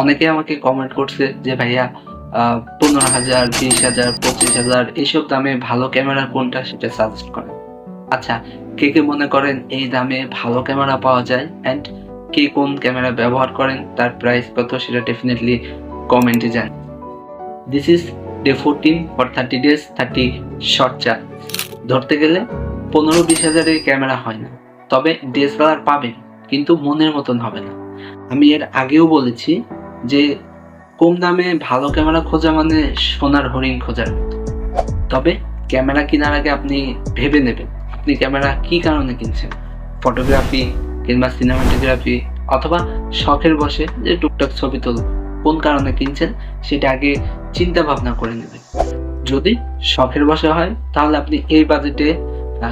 অনেকে আমাকে কমেন্ট করছে যে ভাইয়া 15,000, 20,000, 25,000 এইসব দামে ভালো ক্যামেরা কোনটা সেটা সাজেস্ট করেন। আচ্ছা, কে কে মনে করেন এই দামে ভালো ক্যামেরা পাওয়া যায় অ্যান্ড কে কোন ক্যামেরা ব্যবহার করেন, তার প্রাইস কত সেটা ডেফিনেটলি কমেন্টে জানান। This is day 14 for 30 days 30 short challenge. ধরতে গেলে 15-20 হাজারের ক্যামেরা হয় না, তবে ডিএসএলআর পাবেন কিন্তু মনের মতন হবে না। আমি এর আগেও বলেছি যে কম দামে ভালো ক্যামেরা খোঁজা মানে সোনার হরিণ খোঁজার মতো। তবে ক্যামেরা কেনার আগে আপনি ভেবে নেবেন আপনি ক্যামেরা কি কারণে কিনছেন, ফটোগ্রাফি কিংবা সিনেমাটোগ্রাফি অথবা শখের বসে যে টুকটাক ছবি তুলব, কোন কারণে কিনছেন সেটা আগে চিন্তা ভাবনা করে নেবেন। যদি শখের বসে হয় তাহলে আপনি এই বাজেটে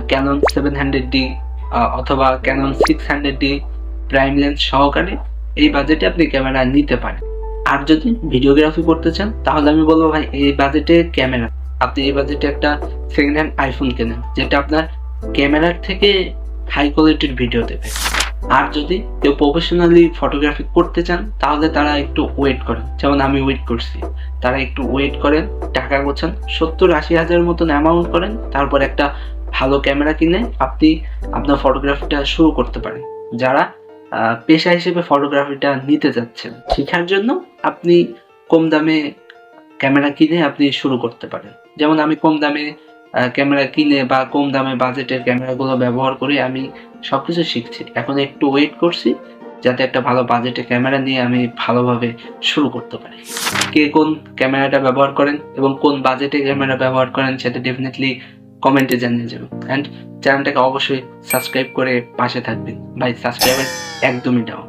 ক্যানন 700D অথবা ক্যানন 600D প্রাইম লেন্স সহকারে এই বাজেটে আপনি ক্যামেরা নিতে পারেন। আর যদি ভিডিওগ্রাফি করতে চান তাহলে আমি বলবো ভাই এই বাজেটে ক্যামেরা, আপনি এই বাজেটে একটা সেকেন্ড হ্যান্ড আইফোন কেনেন যেটা আপনার ক্যামেরার থেকে হাই কোয়ালিটির ভিডিও দেবে। আর যদি কেউ প্রফেশনালি ফটোগ্রাফি করতে চান তাহলে তারা একটু ওয়েট করেন, যেমন আমি ওয়েট করছি। তারা একটু ওয়েট করেন, টাকা গোছান, 70-80 হাজারের মতন অ্যামাউন্ট করেন, তারপর একটা ভালো ক্যামেরা কিনে আপনি আপনার ফটোগ্রাফিটা শুরু করতে পারেন। যারা পেশা হিসেবে ফটোগ্রাফিটা নিতে যাচ্ছেন শেখার জন্য আপনি কম দামে ক্যামেরা কিনে আপনি শুরু করতে পারেন। যেমন আমি কম দামে ক্যামেরা কিনে বা কম দামে বাজেটের ক্যামেরাগুলো ব্যবহার করে আমি সবকিছু শিখছি। এখন একটু ওয়েট করছি যাতে একটা ভালো বাজেটের ক্যামেরা নিয়ে আমি ভালোভাবে শুরু করতে পারি। কে কোন ক্যামেরাটা ব্যবহার করেন এবং কোন বাজেটে ক্যামেরা ব্যবহার করেন সেটা ডেফিনেটলি কমেন্টে জানিয়ে যাবেন। অ্যান্ড চ্যানেলটাকে অবশ্যই সাবস্ক্রাইব করে পাশে থাকবেন। ভাই সাবস্ক্রাইবার একদমই ডাউন।